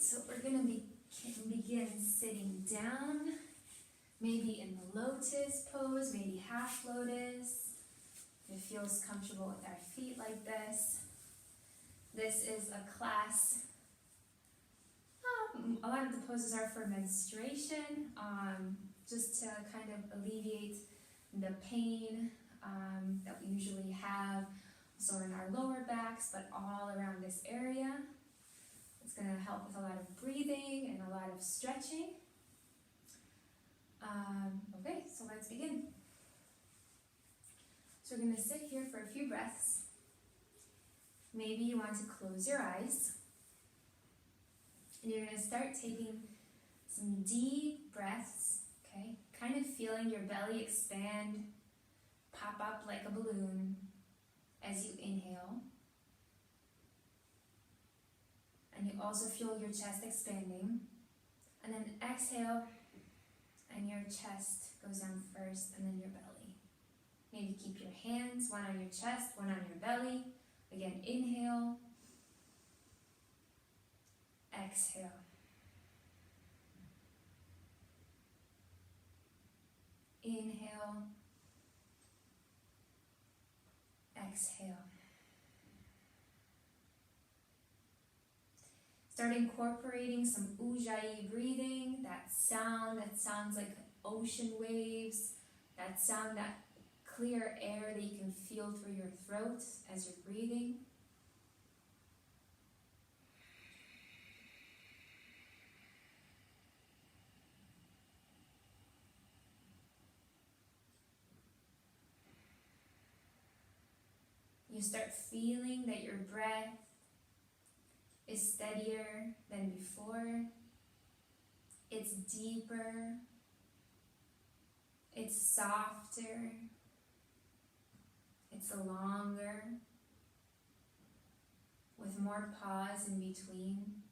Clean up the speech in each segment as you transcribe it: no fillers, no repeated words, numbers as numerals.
so we're going to begin sitting down, maybe in the lotus pose, maybe half lotus. If it feels comfortable with our feet like this. This is a class. A lot of the poses are for menstruation, just to kind of alleviate the pain that we usually have, also in our lower backs, but all around this area. It's going to help with a lot of breathing and a lot of stretching. Okay, so let's begin. So we're going to sit here for a few breaths. Maybe you want to close your eyes. And you're going to start taking some deep breaths, okay? Kind of feeling your belly expand, pop up like a balloon as you inhale. And you also feel your chest expanding. And then exhale, and your chest goes down first, and then your belly. Maybe keep your hands, one on your chest, one on your belly. Again, inhale. Exhale. Inhale. Exhale. Start incorporating some ujjayi breathing, that sound that sounds like ocean waves, that sound, that clear air that you can feel through your throat as you're breathing. You start feeling that your breath is steadier than before. It's deeper. It's softer. It's longer, with more pause in between.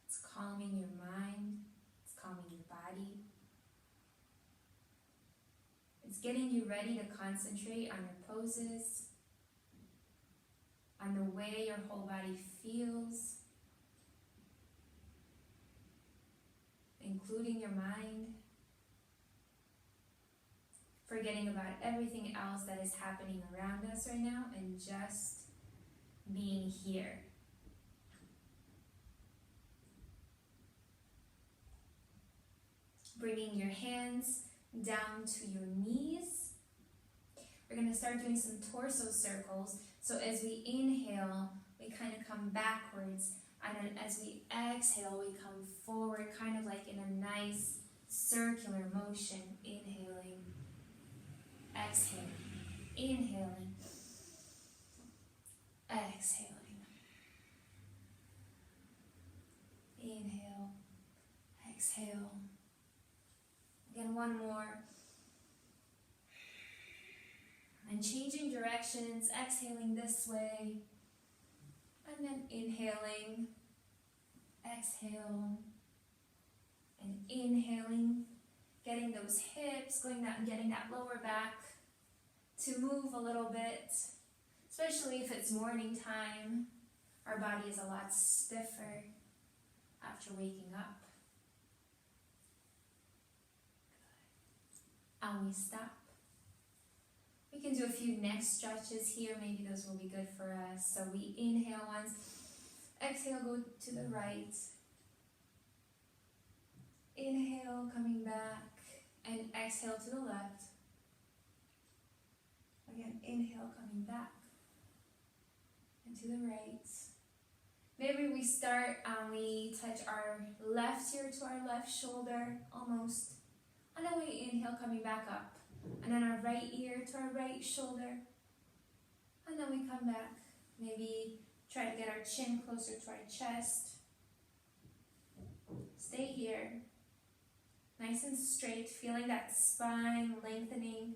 It's calming your mind. It's calming your body. It's getting you ready to concentrate on your poses, on the way your whole body feels, including your mind, forgetting about everything else that is happening around us right now and just being here. Bringing your hands down to your knees. We're going to start doing some torso circles. So as we inhale, we kind of come backwards. And then as we exhale, we come forward, kind of like in a nice circular motion. Inhaling, exhaling, inhaling, exhaling. Inhale, exhale. Again, one more. And changing directions, exhaling this way. And then inhaling, exhale, and inhaling, getting those hips going down, getting that lower back to move a little bit, especially if it's morning time. Our body is a lot stiffer after waking up. And we stop. We can do a few neck stretches here. Maybe those will be good for us. So we inhale once, exhale, go to the right. Inhale, coming back, and exhale to the left. Again, inhale, coming back, and to the right. Maybe we start, we touch our left ear to our left shoulder, almost. And then we inhale, coming back up. And then our right ear to our right shoulder. And then we come back. Maybe try to get our chin closer to our chest. Stay here. Nice and straight, feeling that spine lengthening.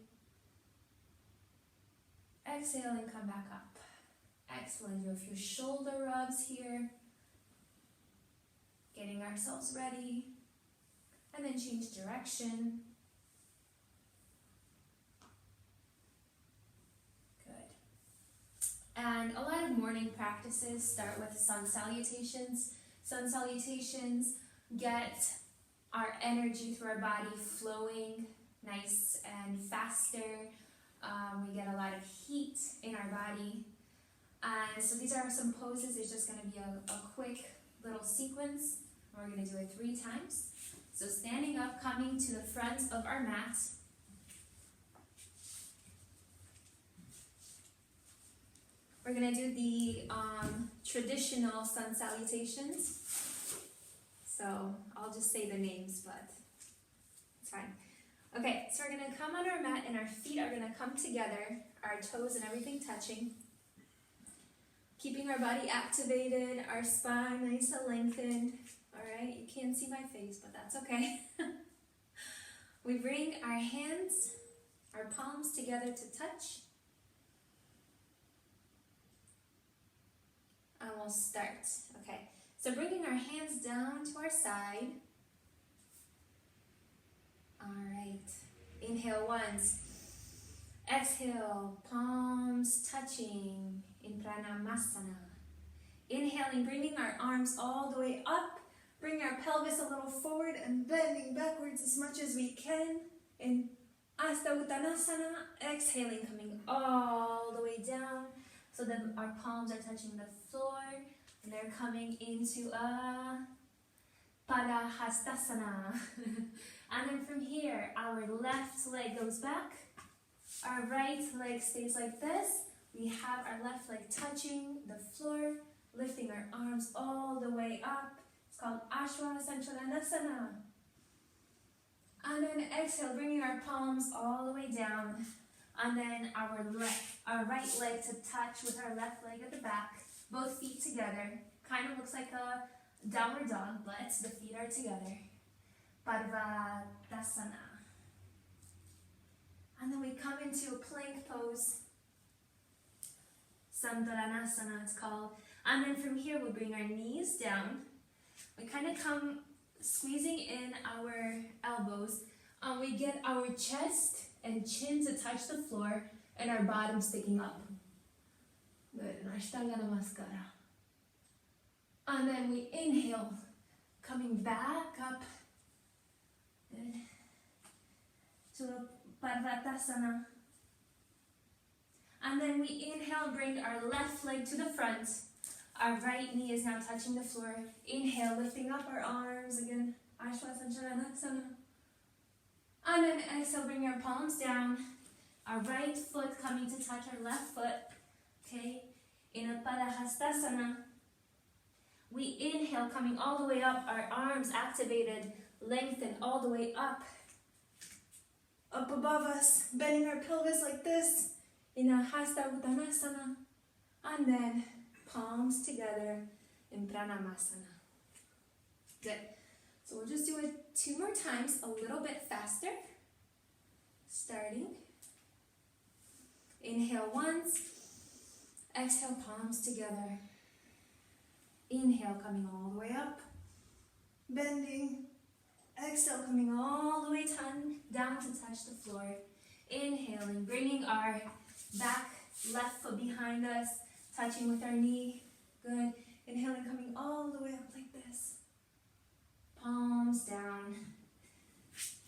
Exhale and come back up. Excellent. Do a few shoulder rubs here. Getting ourselves ready. And then change direction. Good. practices start with sun salutations. Sun salutations get our energy through our body flowing nice and faster. We get a lot of heat in our body. And so these are some poses. It's just going to be a quick little sequence. We're going to do it 3 times. So standing up, coming to the front of our mat. We're going to do the traditional sun salutations. So I'll just say the names, but it's fine. Okay, so we're going to come on our mat and our feet are going to come together, our toes and everything touching. Keeping our body activated, our spine nice and lengthened. Alright, you can't see my face, but that's okay. We bring our hands, our palms together to touch. And we'll start. Okay, so bringing our hands down to our side. Alright, inhale once. Exhale, palms touching in Pranamasana. Inhaling, bringing our arms all the way up. Bring our pelvis a little forward and bending backwards as much as we can in Asta Uttanasana. Exhaling, coming all the way down so that our palms are touching the floor and they're coming into a Padahastasana. And then from here, our left leg goes back. Our right leg stays like this. We have our left leg touching the floor, lifting our arms all the way up. It's called Ashwanasanchalanasana. And then exhale, bringing our palms all the way down. And then our right leg to touch with our left leg at the back. Both feet together. Kind of looks like a downward dog, but the feet are together. Parvadasana. And then we come into a plank pose. Samdaranasana it's called. And then from here we'll bring our knees down. We kind of come squeezing in our elbows. And we get our chest and chin to touch the floor and our bottom sticking up. Good. Ashtanga Namaskara. And then we inhale, coming back up. Good. To Parvatasana. And then we inhale and bring our left leg to the front. Our right knee is now touching the floor. Inhale, lifting up our arms again. Ashwanasanchalanasana. And then exhale, bring our palms down. Our right foot coming to touch our left foot. Okay. In a Padahastasana. We inhale, coming all the way up. Our arms activated, lengthened all the way up. Up above us, bending our pelvis like this in a Hasta Uttanasana, and then palms together in Pranamasana. Good. So we'll just do it 2 more times, a little bit faster. Starting. Inhale once. Exhale, palms together. Inhale, coming all the way up. Bending. Exhale, coming all the way down to touch the floor. Inhaling, bringing our back left foot behind us, touching with our knee. Good. Inhaling, coming all the way up like this. Palms down.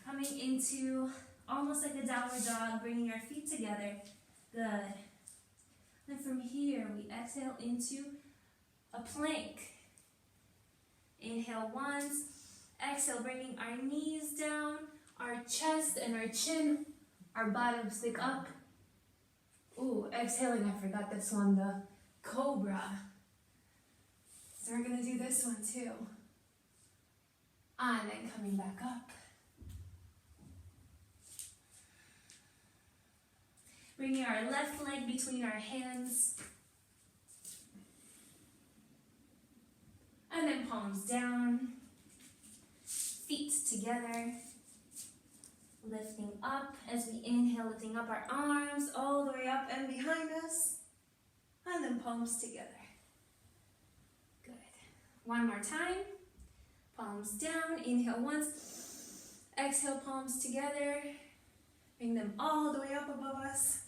Coming into almost like a downward dog, bringing our feet together. Good. Then from here, we exhale into a plank. Inhale once. Exhale, bringing our knees down, our chest and our chin, our bottom stick up. Ooh, exhaling, I forgot this one, the cobra. So we're gonna do this one too. And then coming back up. Bringing our left leg between our hands. And then palms down. Feet together, lifting up as we inhale, lifting up our arms all the way up and behind us, and then palms together. Good. One more time. Palms down, inhale once, exhale, palms together, bring them all the way up above us,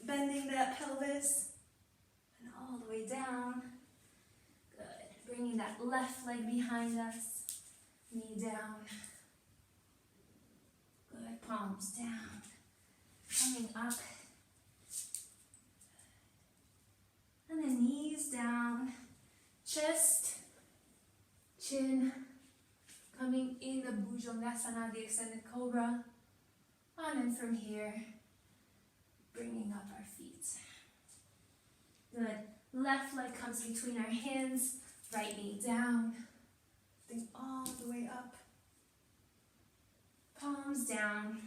bending that pelvis, and way down. Good. Bringing that left leg behind us. Knee down. Good. Palms down. Coming up. And then knees down. Chest, chin. Coming in the Bhujangasana, the extended cobra. And then from here, bringing up our feet. Good. Left leg comes between our hands. Right knee down. Lifting all the way up. Palms down.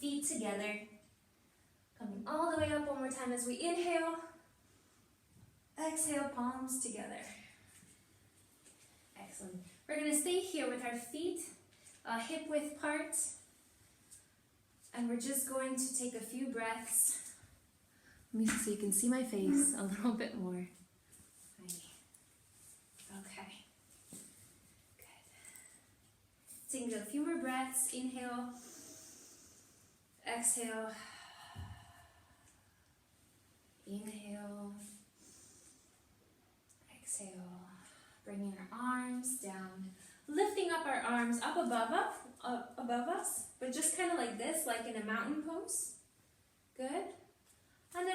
Feet together. Coming all the way up one more time as we inhale. Exhale, palms together. Excellent. We're going to stay here with our feet hip width apart. And we're just going to take a few breaths. Let me see so you can see my face a little bit more. Okay. Good. Taking a few more breaths. Inhale. Exhale. Inhale. Exhale. Bringing our arms down. Lifting up our arms up above us, but just kind of like this, like in a mountain pose. Good. And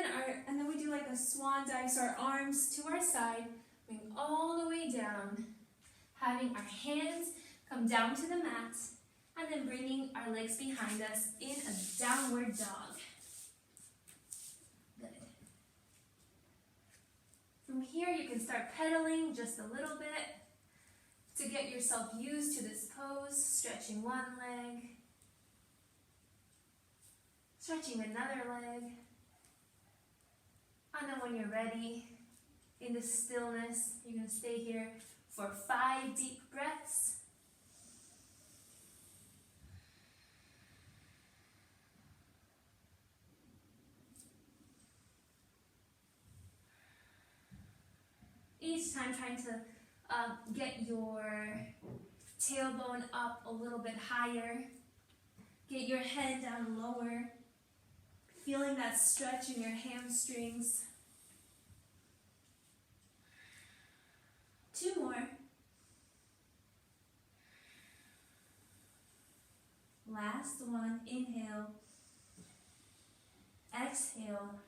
then we do like a swan dive, so our arms to our side, bring all the way down, having our hands come down to the mat, and then bringing our legs behind us in a downward dog. Good. From here, you can start pedaling just a little bit to get yourself used to this pose, stretching one leg, stretching another leg, and then when you're ready, in the stillness, you're going to stay here for 5 deep breaths. Each time trying to get your tailbone up a little bit higher. Get your head down lower. Feeling that stretch in your hamstrings. 2 more. Last one. Inhale. Exhale.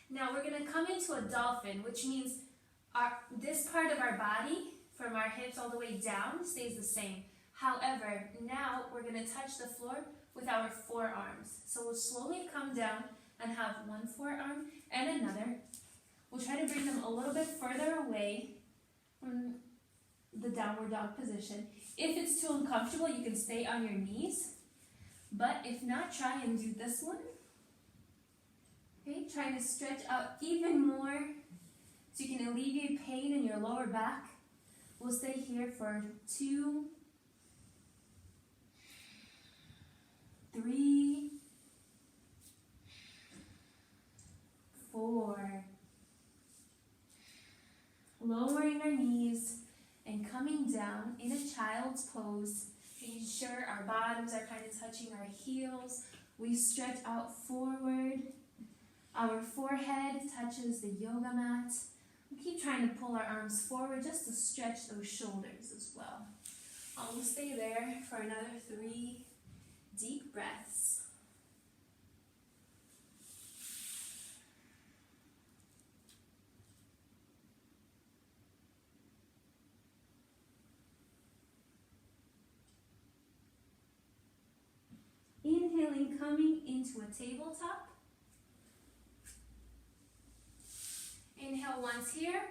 Now we're going to come into a dolphin, which means this part of our body, from our hips all the way down, stays the same. However, now we're going to touch the floor with our forearms. So we'll slowly come down and have one forearm and another. We'll try to bring them a little bit further away from the downward dog position. If it's too uncomfortable, you can stay on your knees. But if not, try and do this one. Okay, trying to stretch out even more so you can alleviate pain in your lower back. We'll stay here for 2, 3, 4. Lowering our knees and coming down in a child's pose. Making sure our bottoms are kind of touching our heels. We stretch out forward. Our forehead touches the yoga mat. We keep trying to pull our arms forward just to stretch those shoulders as well. We'll stay there for another 3 deep breaths. Inhaling, coming into a tabletop. Inhale once here.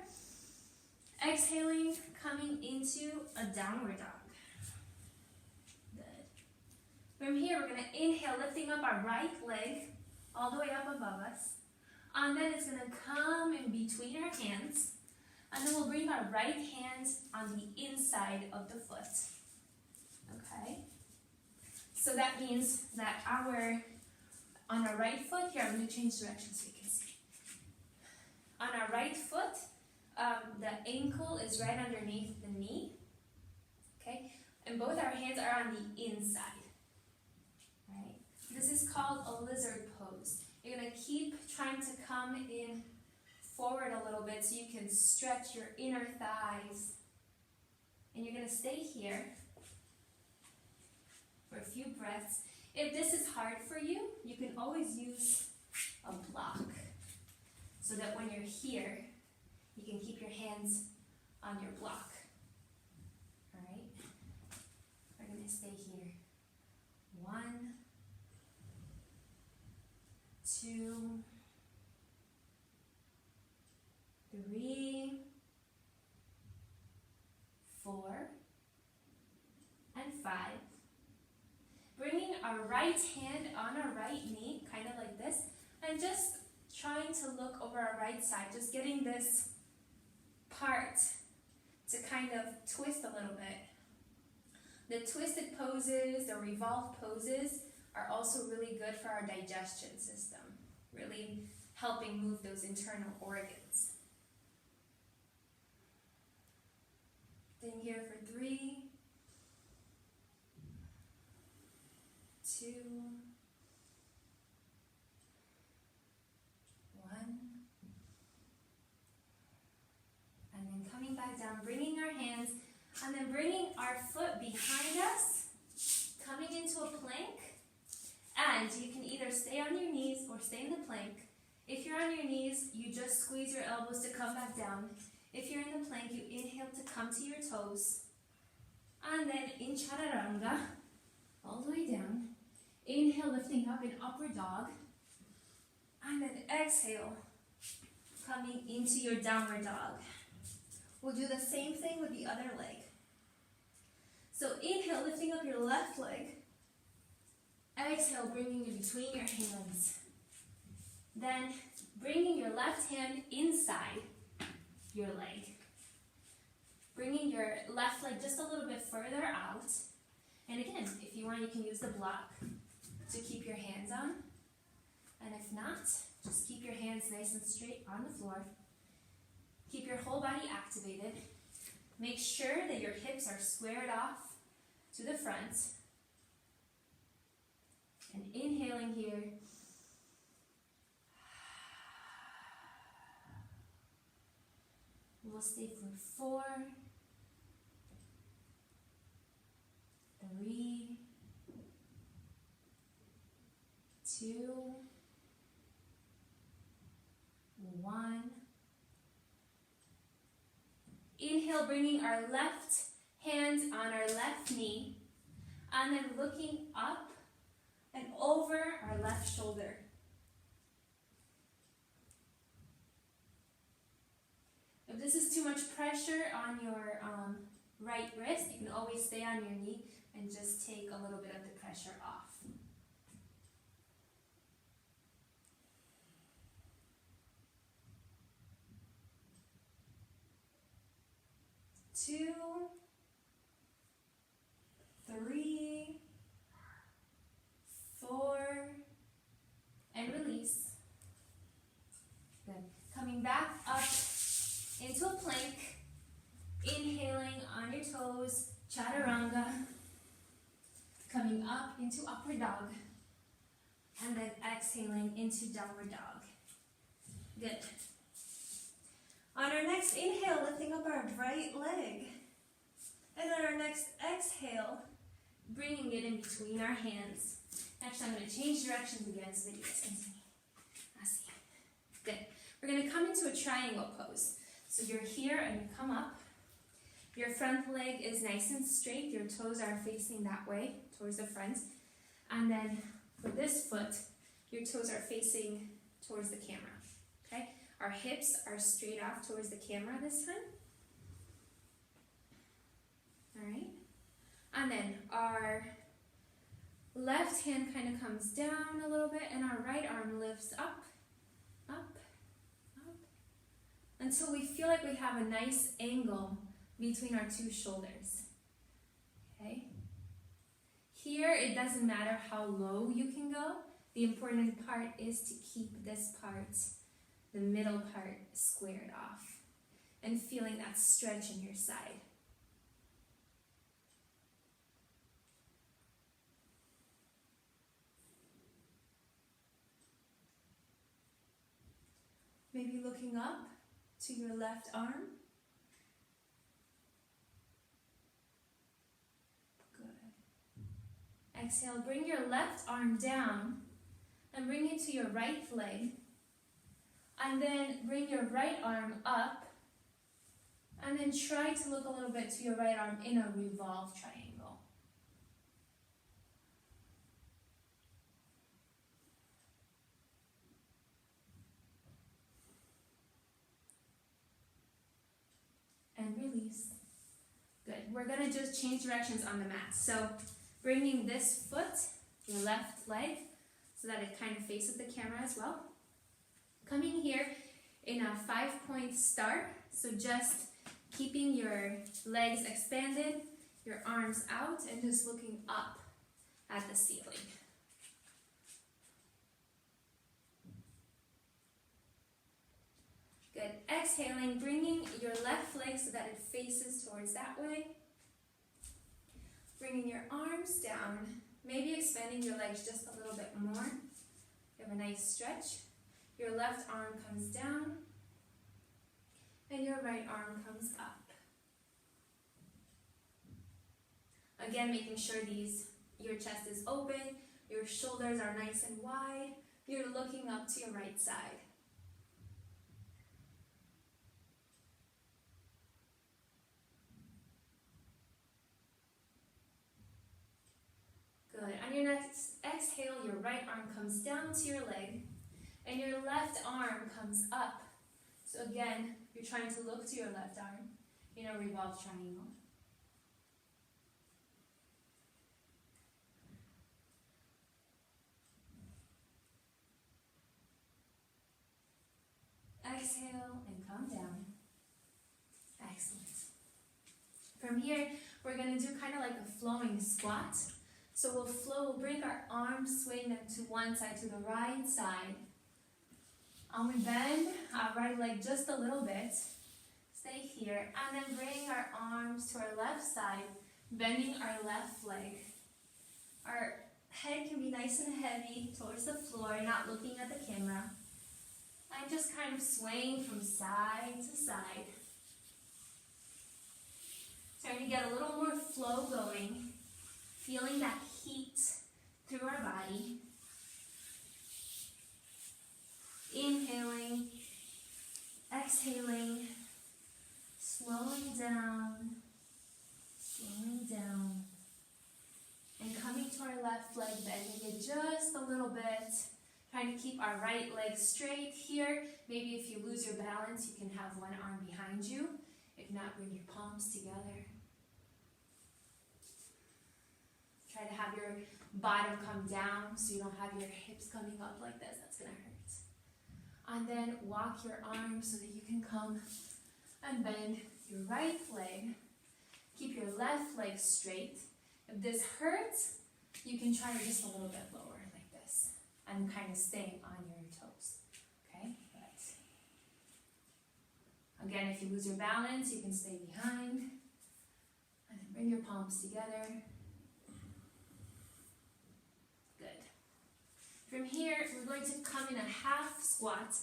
Exhaling, coming into a downward dog. Good. From here, we're going to inhale, lifting up our right leg all the way up above us. And then it's going to come in between our hands. And then we'll bring our right hand on the inside of the foot. Okay? So that means that on our right foot, here, I'm going to change direction so you can see. On our right foot, the ankle is right underneath the knee, okay? And both our hands are on the inside, right? This is called a lizard pose. You're gonna keep trying to come in forward a little bit so you can stretch your inner thighs. And you're going to stay here for a few breaths. If this is hard for you, you can always use a block so that when you're here, you can keep your hands on your block. All right? We're going to stay here. 1, 2, 3, 4, and 5. Bringing our right hand on our right knee, kind of like this, and just trying to look over our right side, just getting this part to kind of twist a little bit. The twisted poses, the revolved poses are also really good for our digestion system, really helping move those internal organs. Staying here for 3, 2, 1, and then coming back down, bringing our hands, and then bringing our foot behind us, coming into a plank, and you can either stay on your knees or stay in the plank. If you're on your knees, you just squeeze your elbows to come back down. If you're in the plank, you inhale to come to your toes, and then in chaturanga, all the way down. Inhale, lifting up in upward dog, and then exhale, coming into your downward dog. We'll do the same thing with the other leg. So inhale, lifting up your left leg. Exhale, bringing it between your hands. Then bringing your left hand inside your leg. Bringing your left leg just a little bit further out. And again, if you want, you can use the block to keep your hands on. And if not, just keep your hands nice and straight on the floor. Keep your whole body activated. Make sure that your hips are squared off to the front. And inhaling here. We'll stay for 4, 3, 2, 1. Inhale, bringing our left hand on our left knee, and then looking up and over our left shoulder. If this is too much pressure on your right wrist, you can always stay on your knee and just take a little bit of the pressure off. 2, 3, 4, and release. Good. Coming back up into a plank, inhaling on your toes, chaturanga, coming up into upward dog, and then exhaling into downward dog. Good. On our next inhale, lifting up our right leg, and on our next exhale, bringing it in between our hands. Actually, I'm going to change directions again so that you guys can see. I see. Good. We're going to come into a triangle pose. So you're here and you come up. Your front leg is nice and straight. Your toes are facing that way, towards the front. And then for this foot, your toes are facing towards the camera. Okay? Our hips are straight off towards the camera this time. All right? And then our left hand kind of comes down a little bit, and our right arm lifts up, up, up, until we feel like we have a nice angle between our two shoulders. Okay? Here, it doesn't matter how low you can go. The important part is to keep this part, the middle part, squared off and feeling that stretch in your side. Maybe looking up to your left arm. Good. Exhale, bring your left arm down and bring it to your right leg. And then bring your right arm up. And then try to look a little bit to your right arm in a revolve triangle. And release. Good. We're going to just change directions on the mat. So bringing this foot, your left leg, so that it kind of faces the camera as well. Coming here in a 5-point start. So just keeping your legs expanded, your arms out, and just looking up at the ceiling. Good. Exhaling, bringing your left leg so that it faces towards that way. Bringing your arms down, maybe expanding your legs just a little bit more. You have a nice stretch. Your left arm comes down, and your right arm comes up. Again, making sure your chest is open, your shoulders are nice and wide, you're looking up to your right side. Good. On your next exhale, your right arm comes down to your leg, and your left arm comes up. So again, you're trying to look to your left arm in a revolved triangle. Exhale and come down. Excellent. From here, we're going to do kind of like a flowing squat. So we'll bring our arms, swing them to one side, to the right side. And we bend our right leg just a little bit. Stay here. And then bring our arms to our left side, bending our left leg. Our head can be nice and heavy towards the floor, not looking at the camera. And just kind of swaying from side to side. Starting to get a little more flow going. Feeling that heat through our body. Inhaling, exhaling, slowing down, and coming to our left leg, bending it just a little bit. Trying to keep our right leg straight here. Maybe if you lose your balance, you can have one arm behind you. If not, bring your palms together. Try to have your bottom come down so you don't have your hips coming up like this. That's going to hurt. And then walk your arms so that you can come and bend your right leg. Keep your left leg straight. If this hurts, you can try just a little bit lower like this and kind of staying on your toes. Okay? But again, if you lose your balance, you can stay behind. And then bring your palms together. From here, we're going to come in a half squat.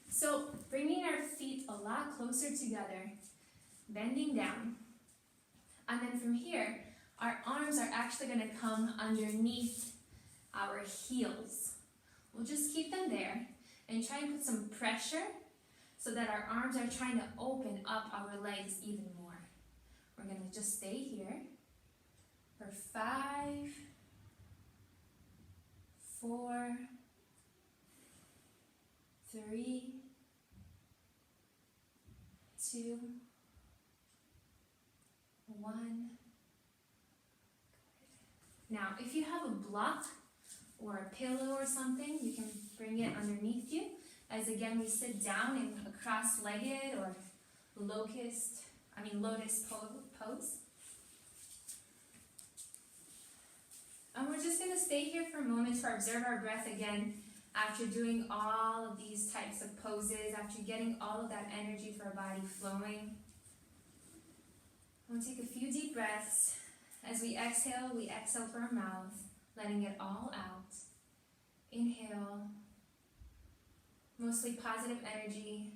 So bringing our feet a lot closer together, bending down. And then from here, our arms are actually going to come underneath our heels. We'll just keep them there and try and put some pressure so that our arms are trying to open up our legs even more. We're going to just stay here for 5, 4, 3, 2, 1. Now, if you have a block or a pillow or something, you can bring it underneath you. As again, we sit down in a cross-legged or lotus pose. And we're just going to stay here for a moment to observe our breath again after doing all of these types of poses, after getting all of that energy for our body flowing. We'll take a few deep breaths. As we exhale through our mouth, letting it all out. Inhale, mostly positive energy.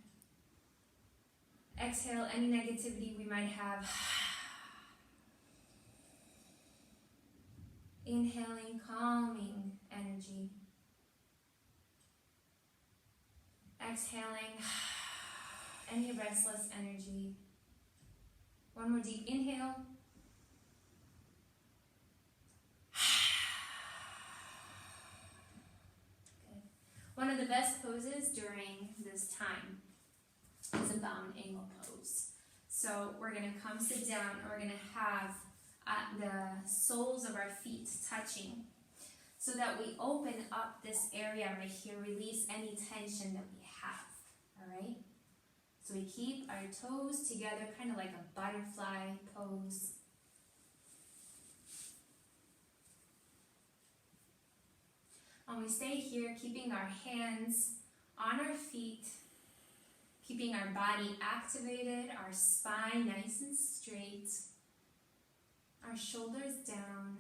Exhale any negativity we might have. Inhaling calming energy. Exhaling any restless energy. One more deep inhale. Good. One of the best poses during this time is a bound angle pose. So we're going to come sit down and we're going to have the soles of our feet touching so that we open up this area right here, release any tension that we have, all right? So we keep our toes together, kind of like a butterfly pose. And we stay here, keeping our hands on our feet, keeping our body activated, our spine nice and straight, our shoulders down,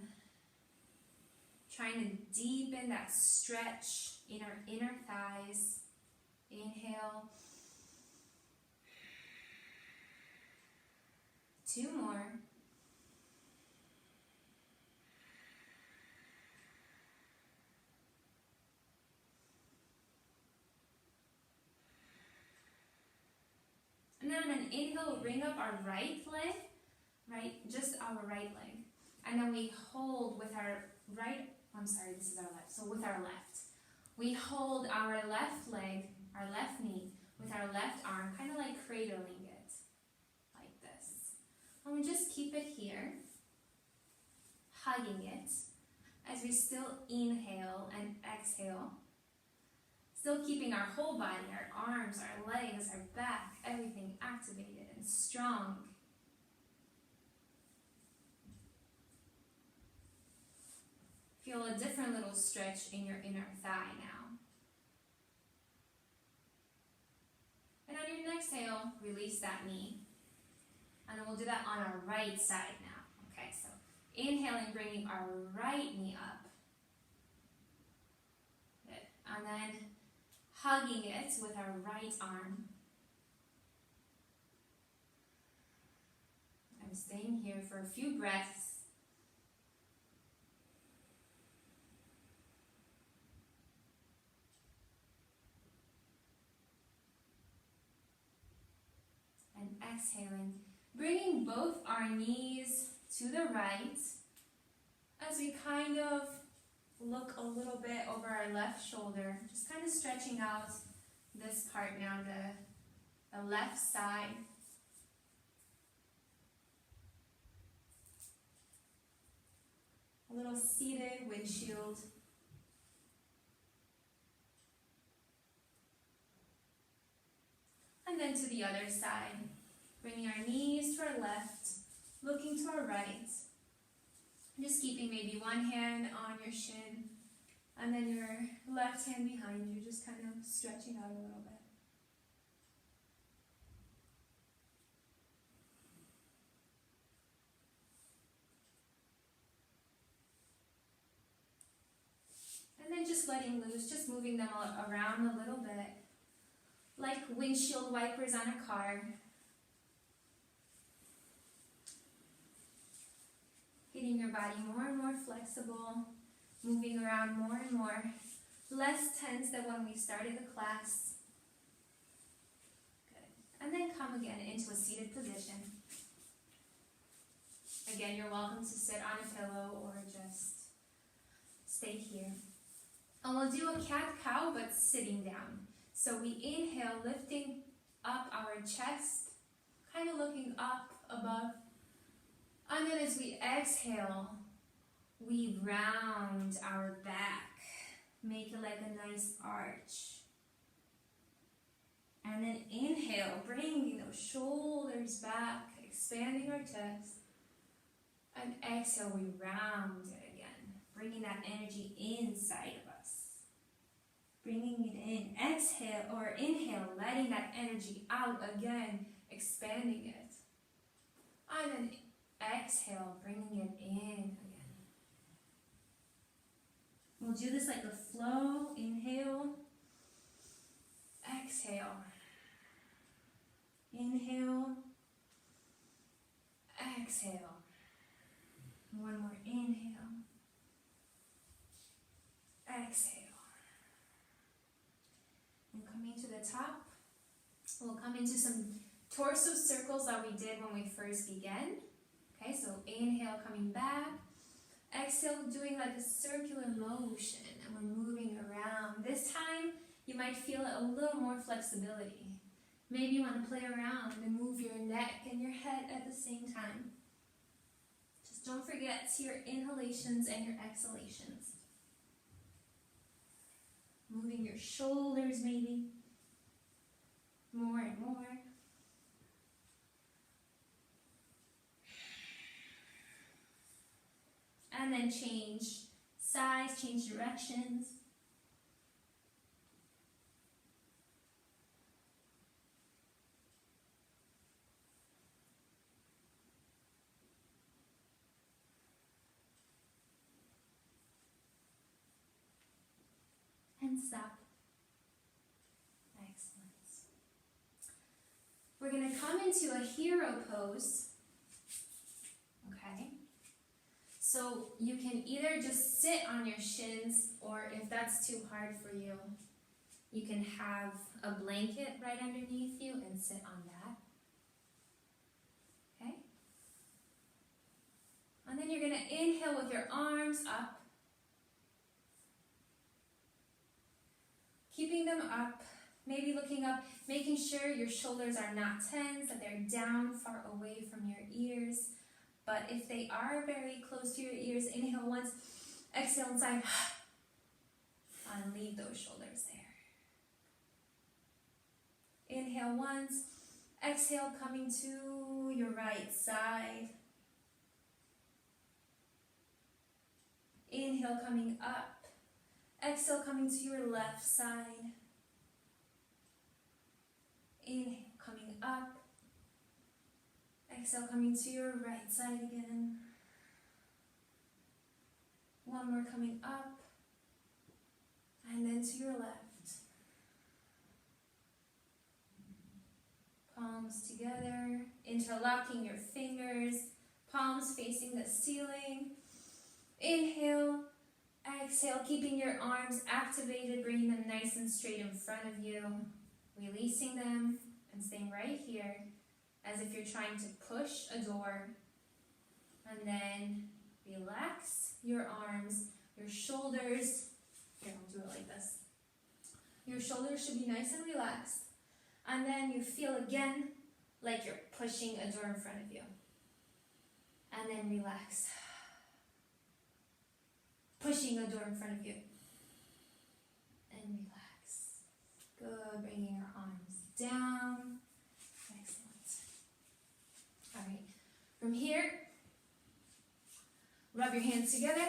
trying to deepen that stretch in our inner thighs. Inhale. 2 more. And then on an inhale, bring up our right leg, right? Just our right leg. And then we hold with our this is our left. So with our left, we hold our left leg, our left knee, with our left arm, kind of like cradling it, like this. And we just keep it here, hugging it, as we still inhale and exhale. Still keeping our whole body, our arms, our legs, our back, everything activated and strong. Feel a different little stretch in your inner thigh now. And on your exhale, release that knee. And then we'll do that on our right side now. Okay, so inhaling, bringing our right knee up. Good. And then hugging it with our right arm. I'm staying here for a few breaths. And exhaling, bringing both our knees to the right as we kind of look a little bit over our left shoulder, just kind of stretching out this part now, the left side. A little seated windshield. And then to the other side, bringing our knees to our left, looking to our right. Just keeping maybe one hand on your shin, and then your left hand behind you, just kind of stretching out a little bit. And then just letting loose, just moving them all around a little bit, like windshield wipers on a car. Getting your body more and more flexible, moving around more and more, less tense than when we started the class. Good. And then come again into a seated position. Again, you're welcome to sit on a pillow or just stay here. And we'll do a cat-cow, but sitting down. So we inhale, lifting up our chest, kind of looking up above. And then as we exhale, we round our back, make it like a nice arch. And then inhale, bringing those shoulders back, expanding our chest. And exhale, we round it again, bringing that energy inside of us. Bringing it in, exhale or inhale, letting that energy out again, expanding it. And then exhale, bringing it in again. We'll do this like a flow. Inhale, exhale. Inhale. Exhale. One more inhale. Exhale. And coming to the top, we'll come into some torso circles that we did when we first began. Okay, so inhale, coming back. Exhale, doing like a circular motion, and we're moving around. This time, you might feel a little more flexibility. Maybe you want to play around and move your neck and your head at the same time. Just don't forget your inhalations and your exhalations. Moving your shoulders maybe. More and more. And then change size, change directions. And stop. Excellent. We're going to come into a hero pose. Okay. So you can either just sit on your shins, or if that's too hard for you, you can have a blanket right underneath you and sit on that. Okay? And then you're going to inhale with your arms up. Keeping them up, maybe looking up, making sure your shoulders are not tense, that they're down far away from your ears. But if they are very close to your ears, inhale once, exhale inside, and leave those shoulders there. Inhale once, exhale coming to your right side. Inhale coming up. Exhale coming to your left side. Inhale coming up. Exhale coming to your right side again. One more coming up. And then to your left. Palms together, interlocking your fingers, palms facing the ceiling. Inhale. Exhale, keeping your arms activated, bringing them nice and straight in front of you, releasing them and staying right here as if you're trying to push a door. And then relax your arms, your shoulders. Here, I'll do it like this. Your shoulders should be nice and relaxed. And then you feel again like you're pushing a door in front of you. And then relax. Pushing a door in front of you. And relax. Good. Bringing your arms down. Excellent. All right. From here, rub your hands together.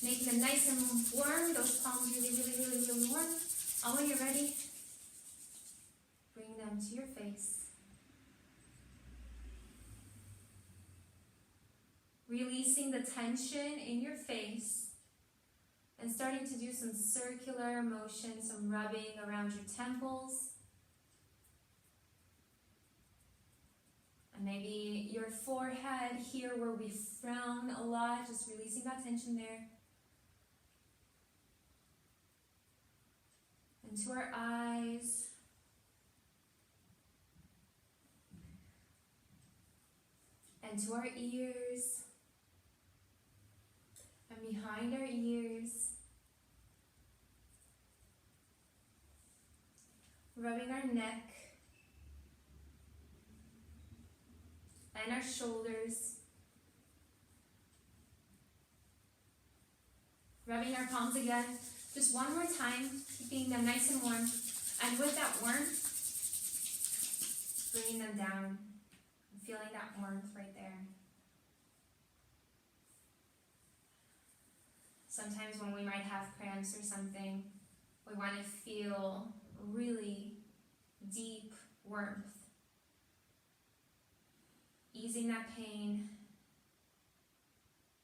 Making them nice and warm. Those palms really warm. And when you're ready, bring them to your face. Releasing the tension in your face and starting to do some circular motion, some rubbing around your temples. And maybe your forehead here where we frown a lot, just releasing that tension there. Into our eyes. And to our ears. And behind our ears, rubbing our neck and our shoulders, rubbing our palms again, just one more time, keeping them nice and warm, and with that warmth, bringing them down, feeling that warmth right there. Sometimes when we might have cramps or something, we want to feel really deep warmth. Easing that pain,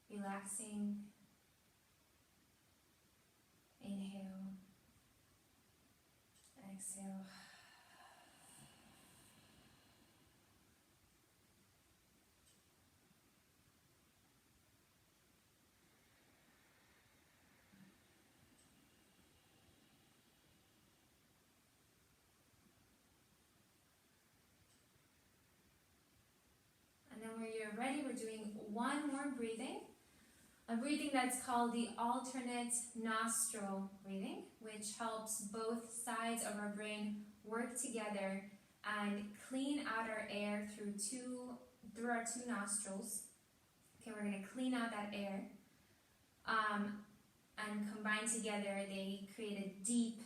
relaxing, exhale. And then when you're ready, we're doing one more breathing. A breathing that's called the alternate nostril breathing, which helps both sides of our brain work together and clean out our air through our two nostrils. Okay, we're going to clean out that air. And combined together, they create a deep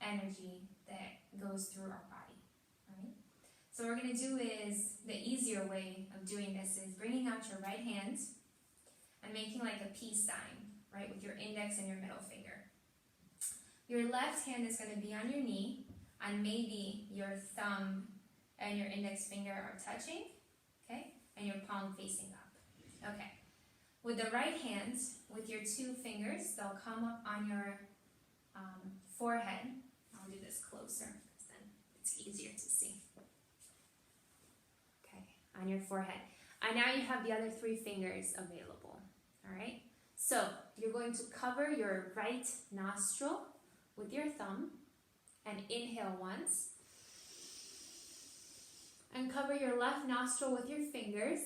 energy that goes through our body. All right? So what we're going to do is, the easier way of doing this is bringing out your right hand and making like a peace sign, right, with your index and your middle finger. Your left hand is going to be on your knee, and maybe your thumb and your index finger are touching, okay, and your palm facing up. Okay. With the right hand, with your two fingers, they'll come up on your forehead. I'll do this closer, because then it's easier to see. Okay, on your forehead. And now you have the other three fingers available. All right, so you're going to cover your right nostril with your thumb and inhale once, and cover your left nostril with your fingers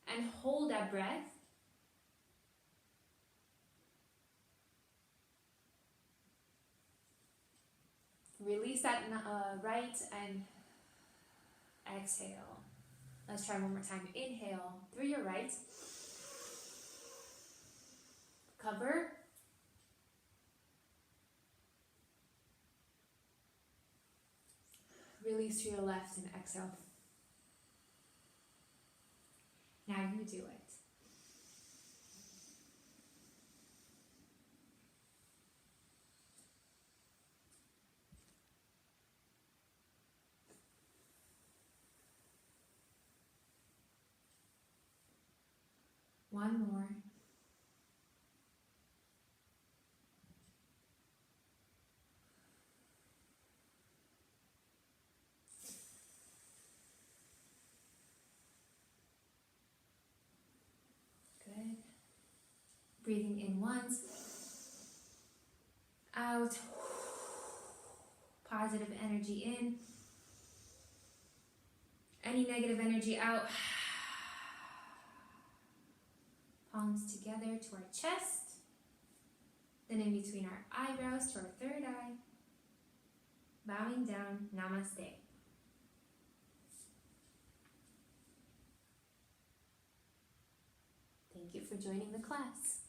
and hold that breath. Release that right and exhale. Let's try one more time. Inhale through your right. Cover. Release through your left and exhale. Now you do it. One more. Good. Breathing in once. Out. Positive energy in. Any negative energy out. Palms together to our chest. Then in between our eyebrows to our third eye. Bowing down. Namaste. Thank you for joining the class.